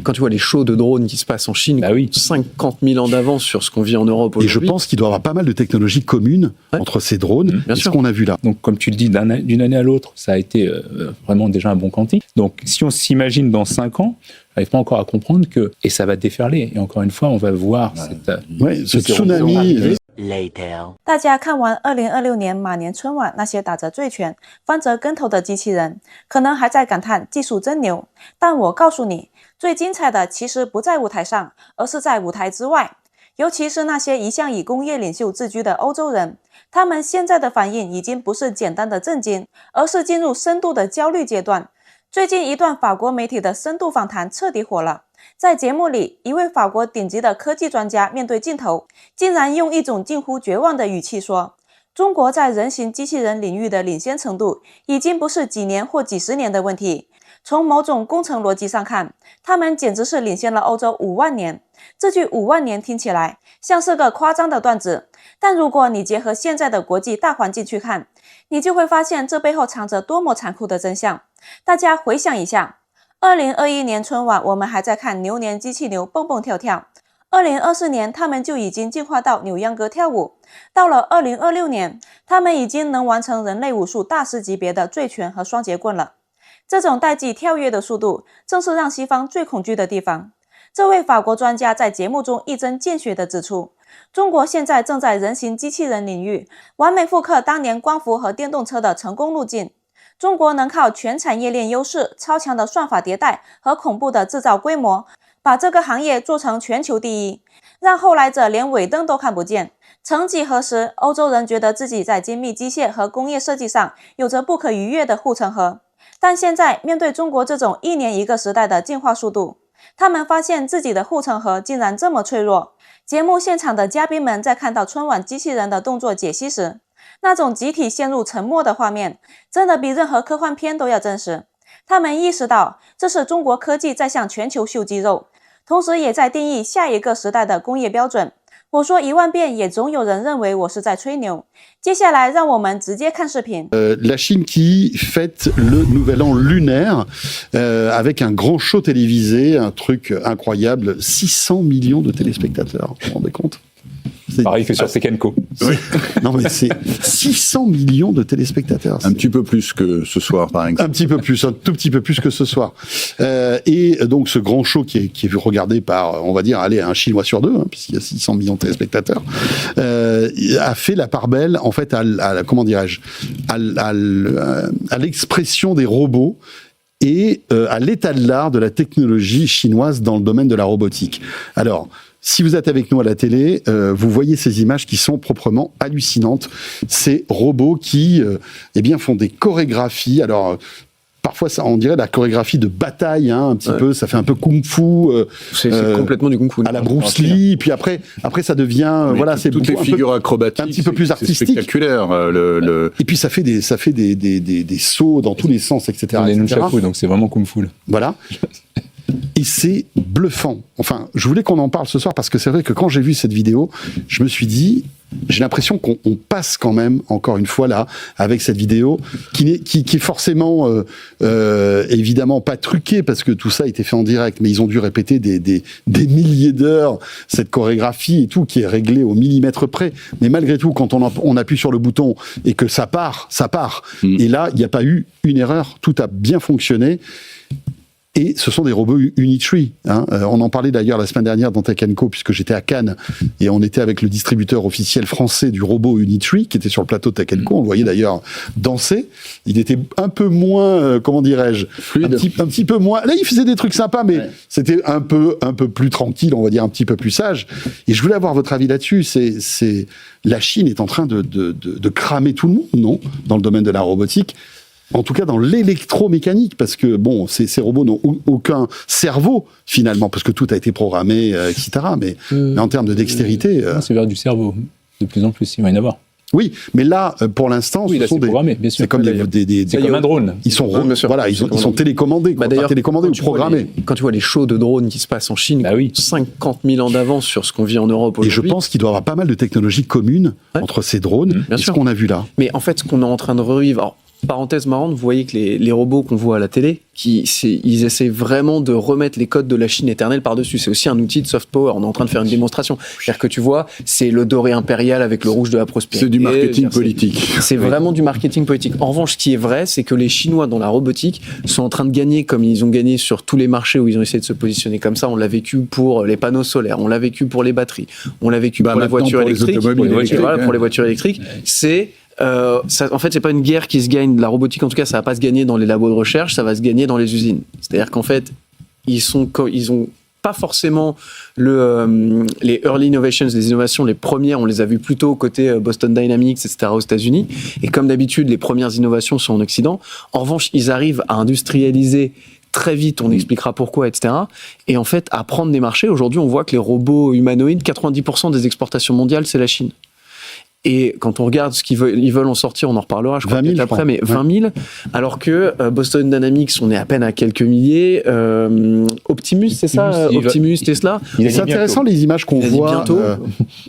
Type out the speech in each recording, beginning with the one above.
quand tu vois les shows de drones qui se passent en Chine, 50 000 ans d'avance sur ce qu'on vit en Europe aujourd'hui. Et je pense qu'il doit y avoir pas mal de technologies communes entre ces drones et ce qu'on a vu là. Donc, comme tu le dis, d'une année à l'autre, ça a été vraiment déjà un bon quantique. Donc, si on s'imagine dans 5 ans, on n'arrive pas encore à comprendre que... Et ça va déferler. Et encore une fois, on va voir ce tsunami...大家看完2026年马年春晚那些打着醉拳、翻着跟头的机器人，可能还在感叹技术真牛。但我告诉你，最精彩的其实不在舞台上，而是在舞台之外。尤其是那些一向以工业领袖自居的欧洲人，他们现在的反应已经不是简单的震惊，而是进入深度的焦虑阶段。最近一段法国媒体的深度访谈彻底火了。在节目里，一位法国顶级的科技专家面对镜头，竟然用一种近乎绝望的语气说：“中国在人形机器人领域的领先程度，已经不是几年或几十年的问题。从某种工程逻辑上看，他们简直是领先了欧洲5万年。”这句5万年听起来像是个夸张的段子，但如果你结合现在的国际大环境去看，你就会发现这背后藏着多么残酷的真相。大家回想一下，2021年春晚我们还在看牛年机器牛蹦蹦跳跳，2024年他们就已经进化到扭秧歌跳舞，到了2026年，他们已经能完成人类武术大师级别的醉拳和双截棍了。这种代际跳跃的速度，正是让西方最恐惧的地方。这位法国专家在节目中一针见血地指出，中国现在正在人形机器人领域完美复刻当年光伏和电动车的成功路径。中国能靠全产业链优势、超强的算法迭代和恐怖的制造规模，把这个行业做成全球第一，让后来者连尾灯都看不见。曾几何时，欧洲人觉得自己在精密机械和工业设计上有着不可逾越的护城河，但现在面对中国这种一年一个时代的进化速度，他们发现自己的护城河竟然这么脆弱。节目现场的嘉宾们在看到春晚机器人的动作解析时，那种集体陷入沉默的画面，真的比任何科幻片都要真实。他们意识到，这是中国科技在向全球秀肌肉，同时也在定义下一个时代的工业标准。我说1万遍，也总有人认为我是在吹牛。接下来，让我们直接看视频。La Chine qui fête le nouvel an lunaire avec un grand show télévisé, un truc incroyable, 600 millions de téléspectateurs. Vous vous rendez compte? Pareil que sur Tekenco. Non, mais c'est 600 millions de téléspectateurs. Un petit peu plus que ce soir, par exemple. Un petit peu plus, un tout petit peu plus que ce soir. Et donc, ce grand show qui est regardé par, on va dire, allez, un Chinois sur 2, hein, puisqu'il y a 600 millions de téléspectateurs, a fait la part belle, en fait, comment dirais-je, à l'expression des robots et à l'état de l'art de la technologie chinoise dans le domaine de la robotique. Alors, si vous êtes avec nous à la télé, vous voyez ces images qui sont proprement hallucinantes. Ces robots qui, font des chorégraphies. Alors, parfois, ça, on dirait la chorégraphie de bataille, hein, un petit peu. Ça fait un peu kung-fu. C'est complètement du kung-fu. À la Bruce Lee. Puis après, ça devient, voilà, c'est toutes les figures acrobatiques. Un petit peu plus artistique. C'est spectaculaire. Et puis ça fait des sauts dans tous les sens, etc. Les nunchaku, donc c'est vraiment kung-fu. Voilà. Et c'est bluffant. Enfin, je voulais qu'on en parle ce soir parce que c'est vrai que quand j'ai vu cette vidéo, je me suis dit, j'ai l'impression qu'on passe quand même, encore une fois là, avec cette vidéo, qui est forcément, évidemment pas truquée parce que tout ça a été fait en direct, mais ils ont dû répéter des milliers d'heures, cette chorégraphie et tout, qui est réglée au millimètre près. Mais malgré tout, quand on appuie sur le bouton et que ça part. Et là, il n'y a pas eu une erreur, tout a bien fonctionné. Et ce sont des robots Unitree. Hein. On en parlait d'ailleurs la semaine dernière dans Tech & Co, puisque j'étais à Cannes, et on était avec le distributeur officiel français du robot Unitree, qui était sur le plateau de Tech & Co. On le voyait d'ailleurs danser. Il était un peu moins, comment dirais-je, fluide. Un petit peu moins... Là, il faisait des trucs sympas, mais c'était un peu plus tranquille, on va dire un petit peu plus sage. Et je voulais avoir votre avis là-dessus. La Chine est en train de cramer tout le monde, non, dans le domaine de la robotique. En tout cas, dans l'électromécanique, parce que, bon, ces robots n'ont aucun cerveau, finalement, parce que tout a été programmé, etc. Mais en termes de dextérité... C'est vers du cerveau. De plus en plus, il va y en avoir. Oui, mais là, pour l'instant, oui, c'est programmé, bien sûr. C'est comme c'est comme un drone. Ils sont télécommandés, télécommandés ou programmés. Quand tu vois les shows de drones qui se passent en Chine, 50 000 ans d'avance sur ce qu'on vit en Europe aujourd'hui. Et je pense qu'il doit y avoir pas mal de technologies communes entre ces drones et ce qu'on a vu là. Mais en fait, ce qu'on est en train de revivre... Alors, Parenthèse marrante, vous voyez que les robots qu'on voit à la télé, ils essaient vraiment de remettre les codes de la Chine éternelle par-dessus. C'est aussi un outil de soft power. On est en train de faire une démonstration. C'est-à-dire que tu vois, c'est le doré impérial avec le rouge de la prospérité. C'est du marketing politique. C'est vraiment du marketing politique. En revanche, ce qui est vrai, c'est que les Chinois dans la robotique sont en train de gagner comme ils ont gagné sur tous les marchés où ils ont essayé de se positionner comme ça. On l'a vécu pour les panneaux solaires, on l'a vécu pour les batteries, on l'a vécu pour les voitures électriques. Pour les voitures électriques, c'est en fait, c'est pas une guerre qui se gagne. La robotique, en tout cas, ça va pas se gagner dans les labos de recherche, ça va se gagner dans les usines. C'est-à-dire qu'en fait, ils ont pas forcément les early innovations, les innovations, les premières, on les a vues plutôt côté Boston Dynamics, etc. aux États-Unis. Et comme d'habitude, les premières innovations sont en Occident. En revanche, ils arrivent à industrialiser très vite, on expliquera pourquoi, etc. Et en fait, à prendre des marchés. Aujourd'hui, on voit que les robots humanoïdes, 90% des exportations mondiales, c'est la Chine. Et quand on regarde ce qu'ils veulent en sortir, on en reparlera, je crois, peut-être après, mais 20 000, alors que Boston Dynamics, on est à peine à quelques milliers. Optimus, c'est ça Optimus, Tesla. C'est intéressant les images qu'on voit.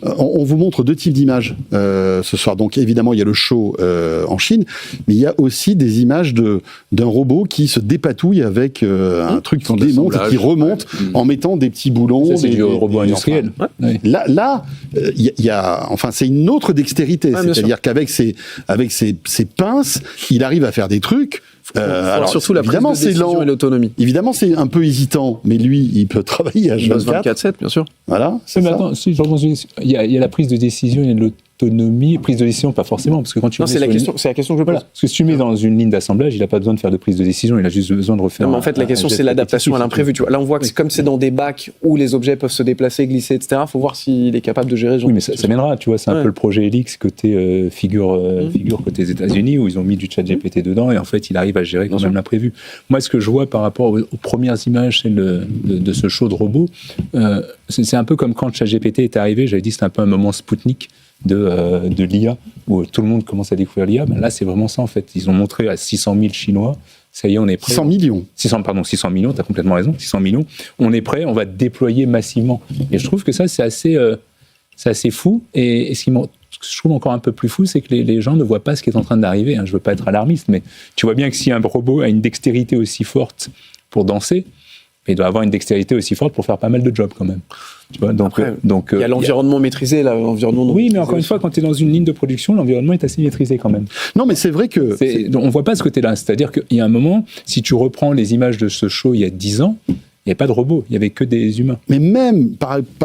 On vous montre deux types d'images ce soir. Donc évidemment, il y a le show en Chine, mais il y a aussi des images d'un robot qui se dépatouille avec un truc qui démonte et qui remonte en mettant des petits boulons. Ça, c'est du robot industriel. Là, il y a, enfin, c'est une autre dextérité, c'est-à-dire qu'avec ses pinces, il arrive à faire des trucs. Alors surtout la prise de décision et l'autonomie. Évidemment, c'est un peu hésitant, mais lui, il peut travailler à H24. 24/7, bien sûr. Voilà. Mais attends, si, il y a la prise de décision et de l'autonomie. Prise de décision, pas forcément, parce que quand tu c'est la question que je pose. Parce que si tu mets dans une ligne d'assemblage, il n'a pas besoin de faire de prise de décision, il a juste besoin de refaire. Non, mais en fait, la question, c'est l'adaptation à l'imprévu. Tu vois, là, on voit que comme c'est dans des bacs où les objets peuvent se déplacer, glisser, etc. Il faut voir s'il est capable de gérer. Oui, mais ça mènera. Tu vois, c'est un peu le projet Helix côté figure côté États-Unis où ils ont mis du ChatGPT dedans et en fait, il arrive à gérer quand même l'imprévu. Moi, ce que je vois par rapport aux premières images de ce show de robots, c'est un peu comme quand ChatGPT est arrivé. J'avais dit c'était un peu un moment Spoutnik de l'IA, où tout le monde commence à découvrir l'IA. Ben là, c'est vraiment ça, en fait. Ils ont montré à 600 000 Chinois, ça y est, on est prêt. 600 millions. 600 millions, t'as complètement raison, 600 millions. On est prêt, on va déployer massivement. Et je trouve que ça, c'est assez fou. Et ce que je trouve encore un peu plus fou, c'est que les gens ne voient pas ce qui est en train d'arriver. Je veux pas être alarmiste, mais tu vois bien que si un robot a une dextérité aussi forte pour danser, il doit avoir une dextérité aussi forte pour faire pas mal de jobs quand même. Tu vois, donc, il y a l'environnement maîtrisé, là, l'environnement. Oui, mais encore une fois, quand tu es dans une ligne de production, l'environnement est assez maîtrisé quand même. Non, mais c'est vrai que on voit pas ce côté-là. C'est-à-dire qu'il y a un moment, si tu reprends les images de ce show il y a 10 ans, il n'y avait pas de robots, il n'y avait que des humains. Mais même,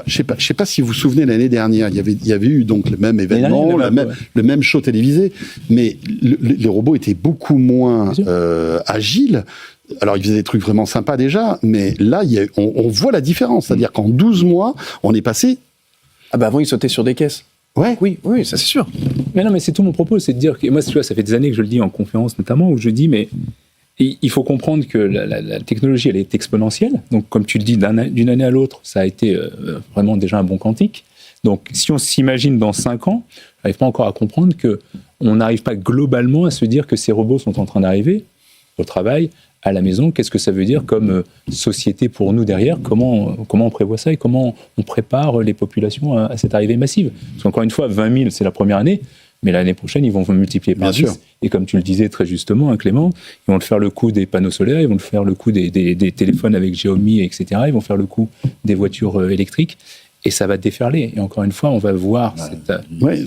je sais pas si vous vous souvenez, l'année dernière, il y avait eu donc le même événement, le même show télévisé, mais les robots étaient beaucoup moins agiles. Alors, ils faisaient des trucs vraiment sympas déjà, mais là, on voit la différence. C'est-à-dire qu'en 12 mois, on est passé... Ah bah avant, ils sautaient sur des caisses. Ouais. Oui, ça c'est sûr. Mais non, mais c'est tout mon propos, c'est de dire que moi, tu vois, ça fait des années que je le dis en conférence notamment, où je dis, mais il faut comprendre que la technologie, elle est exponentielle. Donc, comme tu le dis, d'une année à l'autre, ça a été vraiment déjà un bond quantique. Donc, si on s'imagine dans 5 ans, on n'arrive pas encore à comprendre qu'on n'arrive pas globalement à se dire que ces robots sont en train d'arriver au travail, à la maison. Qu'est-ce que ça veut dire comme société pour nous derrière ? Comment on prévoit ça et comment on prépare les populations à cette arrivée massive ? Parce qu'encore une fois, 20 000, c'est la première année, mais l'année prochaine, ils vont multiplier par 10. Et comme tu le disais très justement, Clément, ils vont le faire le coup des panneaux solaires, ils vont le faire le coup des téléphones avec Xiaomi, etc. Ils vont faire le coup des voitures électriques. Et ça va déferler. Et encore une fois, on va voir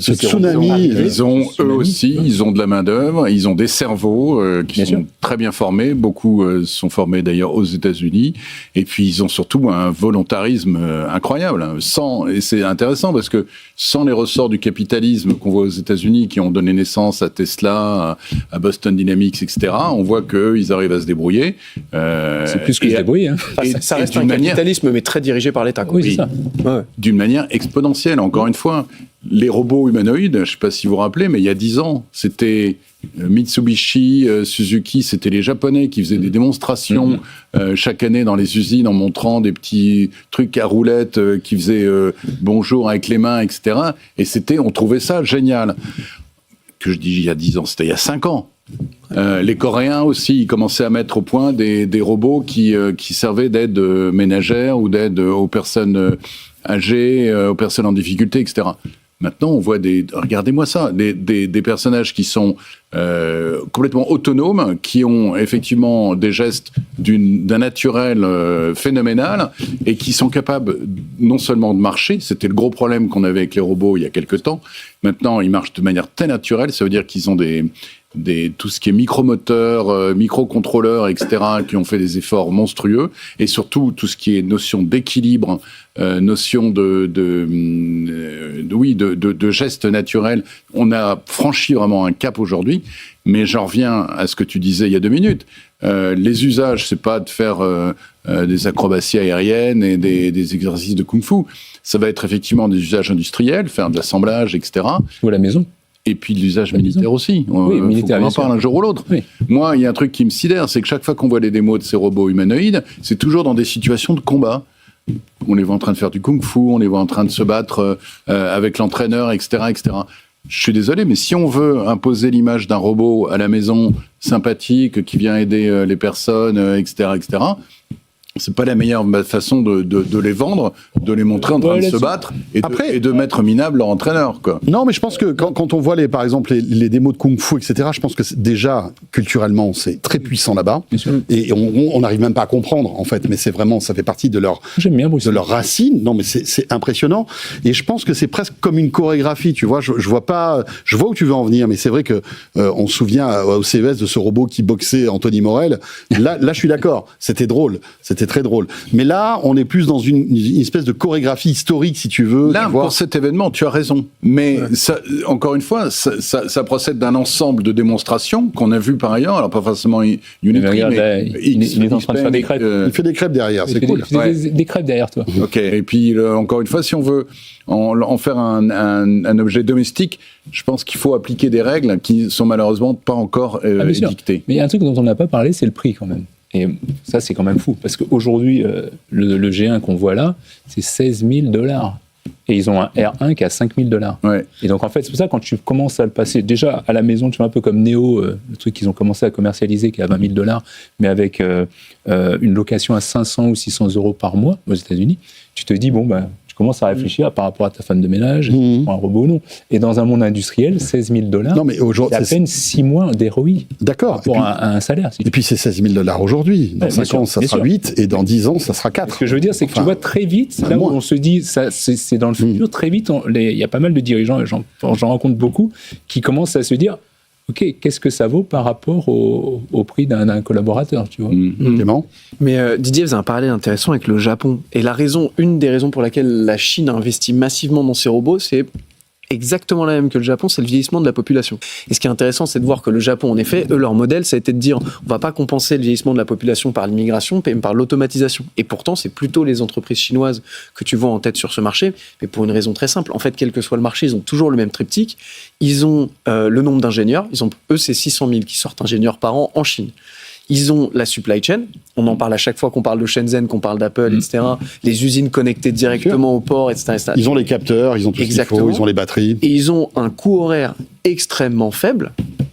ce tsunami. Ils ont, eux aussi, ils ont de la main-d'œuvre, ils ont des cerveaux qui sont très bien formés. Beaucoup sont formés d'ailleurs aux États-Unis. Et puis, ils ont surtout un volontarisme incroyable. Et c'est intéressant parce que sans les ressorts du capitalisme qu'on voit aux États-Unis, qui ont donné naissance à Tesla, à Boston Dynamics, etc., on voit qu'ils arrivent à se débrouiller. C'est plus que se débrouiller. Hein. Ça reste un capitalisme, mais très dirigé par l'État. Oui, c'est ça. Ouais. D'une manière exponentielle. Encore une fois, les robots humanoïdes, je ne sais pas si vous vous rappelez, mais il y a 10 ans, c'était Mitsubishi, Suzuki, c'était les Japonais qui faisaient des démonstrations chaque année dans les usines en montrant des petits trucs à roulettes qui faisaient bonjour avec les mains, etc. Et on trouvait ça génial. Que je dis il y a 10 ans, c'était il y a 5 ans. Les Coréens aussi, ils commençaient à mettre au point des robots qui servaient d'aide ménagère ou d'aide aux personnes âgées, aux personnes en difficulté, etc. Maintenant, on voit regardez-moi ça, des personnages qui sont complètement autonomes, qui ont effectivement des gestes d'un naturel phénoménal et qui sont capables non seulement de marcher, c'était le gros problème qu'on avait avec les robots il y a quelque temps. Maintenant, ils marchent de manière très naturelle, ça veut dire qu'ils ont tout ce qui est micromoteur, microcontrôleurs, etc., qui ont fait des efforts monstrueux, et surtout tout ce qui est notion d'équilibre, notion de gestes naturels. On a franchi vraiment un cap aujourd'hui, mais j'en reviens à ce que tu disais il y a 2 minutes. Les usages, c'est pas de faire des acrobaties aériennes et des exercices de kung-fu. Ça va être effectivement des usages industriels, faire de l'assemblage, etc. Ou à la maison. Et puis de l'usage militaire aussi. Oui, militaire, on en parle un jour ou l'autre. Oui. Moi, il y a un truc qui me sidère, c'est que chaque fois qu'on voit les démos de ces robots humanoïdes, c'est toujours dans des situations de combat. On les voit en train de faire du kung-fu, on les voit en train de se battre avec l'entraîneur, etc., etc. Je suis désolé, mais si on veut imposer l'image d'un robot à la maison sympathique, qui vient aider les personnes, etc., etc., c'est pas la meilleure façon de les vendre, de les montrer en train de se battre et de mettre minable leur entraîneur, quoi. Non, mais je pense que quand on voit par exemple les démos de kung-fu, etc., je pense que déjà culturellement c'est très puissant là-bas, et on n'arrive même pas à comprendre en fait, mais c'est vraiment, ça fait partie de leur racine. Non, mais c'est impressionnant, et je pense que c'est presque comme une chorégraphie, tu vois. Je vois où tu veux en venir, mais c'est vrai que on se souvient au CES de ce robot qui boxait Anthony Morel. Là, je suis d'accord, c'était drôle, c'était très drôle. Mais là, on est plus dans une espèce de chorégraphie historique, si tu veux. Là, pour cet événement, tu as raison. Mais ça, encore une fois, ça procède d'un ensemble de démonstrations qu'on a vu par ailleurs. Alors, pas forcément Unity, mais il est en train de faire des crêpes. Il fait des crêpes derrière, c'est cool. Il fait des crêpes derrière toi. Ok. Et puis, encore une fois, si on veut en faire un objet domestique, je pense qu'il faut appliquer des règles qui sont malheureusement pas encore dictées. Mais il y a un truc dont on n'a pas parlé, c'est le prix quand même. Et ça, c'est quand même fou, parce qu'aujourd'hui, le G1 qu'on voit là, c'est $16,000. Et ils ont un R1 qui est à $5,000. Ouais. Et donc, en fait, c'est pour ça, quand tu commences à le passer, déjà, à la maison, tu vois, un peu comme Neo, le truc qu'ils ont commencé à commercialiser, qui est à $20,000, mais avec une location à 500 ou 600 euros par mois aux États-Unis, tu te dis, bon, ben, tu commences à réfléchir par rapport à ta femme de ménage, pour un robot ou non. Et dans un monde industriel, $16,000, non, mais c'est à peine 6 mois d'héroïne. D'accord. Pour un salaire. Et puis c'est $16,000 aujourd'hui. Dans 5 ans, ça sera 8, et dans 10 ans, ça sera 4. Ce que je veux dire, c'est que tu vois très vite, là où on se dit, ça, c'est dans le futur, très vite, il y a pas mal de dirigeants, j'en rencontre beaucoup, qui commencent à se dire, OK, qu'est-ce que ça vaut par rapport au prix d'un collaborateur, tu vois. Clément ? Mais Didier faisait un parallèle intéressant avec le Japon. Et une des raisons pour laquelle la Chine a investi massivement dans ces robots, c'est exactement la même que le Japon, c'est le vieillissement de la population. Et ce qui est intéressant, c'est de voir que le Japon, en effet, eux, leur modèle, ça a été de dire, on va pas compenser le vieillissement de la population par l'immigration, mais par l'automatisation. Et pourtant, c'est plutôt les entreprises chinoises que tu vois en tête sur ce marché, mais pour une raison très simple. En fait, quel que soit le marché, ils ont toujours le même triptyque. Ils ont le nombre d'ingénieurs. Eux, c'est 600 000 qui sortent ingénieurs par an en Chine. Ils ont la supply chain. On en parle à chaque fois qu'on parle de Shenzhen, qu'on parle d'Apple, etc. Les usines connectées directement au port, etc. Ils ont les capteurs, ils ont tout ce qu'il faut, ils ont les batteries. Et ils ont un coût horaire extrêmement faible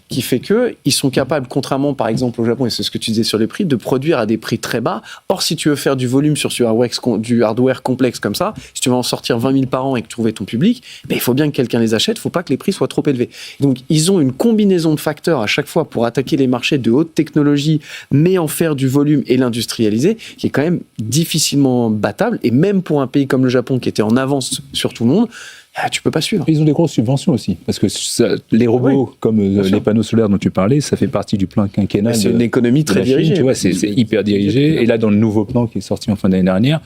qui fait qu'ils sont capables, contrairement par exemple au Japon, et c'est ce que tu disais sur les prix, de produire à des prix très bas. Or, si tu veux faire du volume sur du hardware complexe comme ça, si tu veux en sortir 20 000 par an et que trouver ton public, il faut bien que quelqu'un les achète, il ne faut pas que les prix soient trop élevés. Donc, ils ont une combinaison de facteurs à chaque fois pour attaquer les marchés de haute technologie, mais en faire du volume et l'industrialiser, qui est quand même difficilement battable. Et même pour un pays comme le Japon, qui était en avance sur tout le monde, tu peux pas suivre. Ils ont des grosses subventions aussi, parce que les robots, comme les panneaux solaires dont tu parlais, ça fait partie du plan quinquennal. C'est une économie très dirigée. Tu vois, c'est hyper dirigé. Et là, dans le nouveau plan qui est sorti en fin d'année dernière,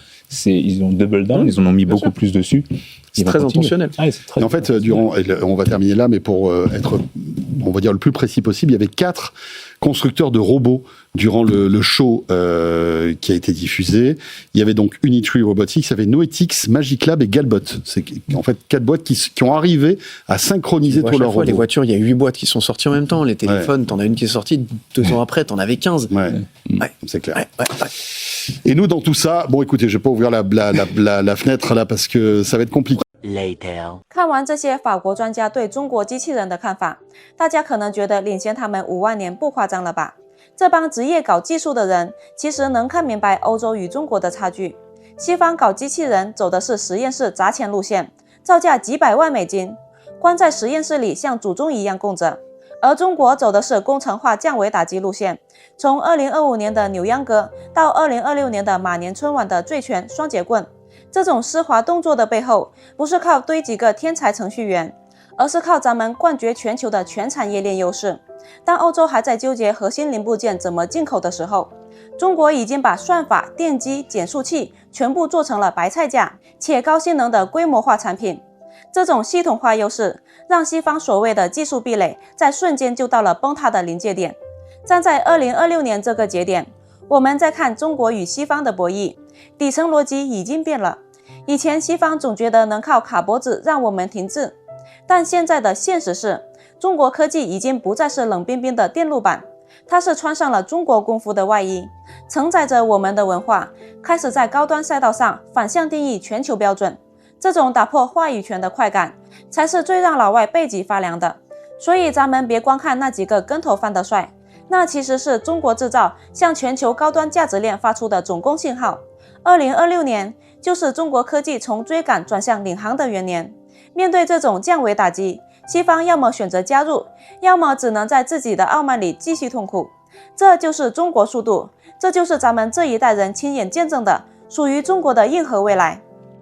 ils ont double down, ils en ont mis beaucoup plus dessus. C'est très intentionnel. En fait, on va terminer là, mais pour être, on va dire, le plus précis possible, il y avait 4 constructeurs de robots durant le show qui a été diffusé. Il y avait donc Unitree Robotics, il y avait Noetix, Magic Lab et Galbot. C'est en fait 4 boîtes qui ont arrivé à synchroniser tous leurs robots. Les voitures, il y a 8 boîtes qui sont sorties en même temps. Les téléphones, t'en as une qui est sortie 2 ans après, t'en avais 15. C'est clair. Et nous, dans tout ça, bon, écoutez, je vais pas ouvrir la fenêtre là parce que ça va être compliqué.看完这些法国专家对中国机器人的看法，大家可能觉得领先他们5万年不夸张了吧？这帮职业搞技术的人其实能看明白欧洲与中国的差距。西方搞机器人走的是实验室砸钱路线，造价几百万美金，关在实验室里像祖宗一样供着。而中国走的是工程化降维打击路线，从2025年的扭秧歌到2026年的马年春晚的醉拳双节棍，这种丝滑动作的背后，不是靠堆几个天才程序员，而是靠咱们冠绝全球的全产业链优势。当欧洲还在纠结核心零部件怎么进口的时候，中国已经把算法、电机、减速器全部做成了白菜价且高性能的规模化产品。这种系统化优势，让西方所谓的技术壁垒在瞬间就到了崩塌的临界点。站在2026年这个节点，我们再看中国与西方的博弈，底层逻辑已经变了。以前西方总觉得能靠卡脖子让我们停滞，但现在的现实是，中国科技已经不再是冷冰冰的电路板，它是穿上了中国功夫的外衣，承载着我们的文化，开始在高端赛道上反向定义全球标准。这种打破话语权的快感，才是最让老外背脊发凉的。所以咱们别光看那几个跟头翻得帅，那其实是中国制造向全球高端价值链发出的总攻信号。2026年就是中国科技从追赶转向领航的元年。面对这种降维打击，西方要么选择加入，要么只能在自己的傲慢里继续痛苦。这就是中国速度，这就是咱们这一代人亲眼见证的属于中国的硬核未来。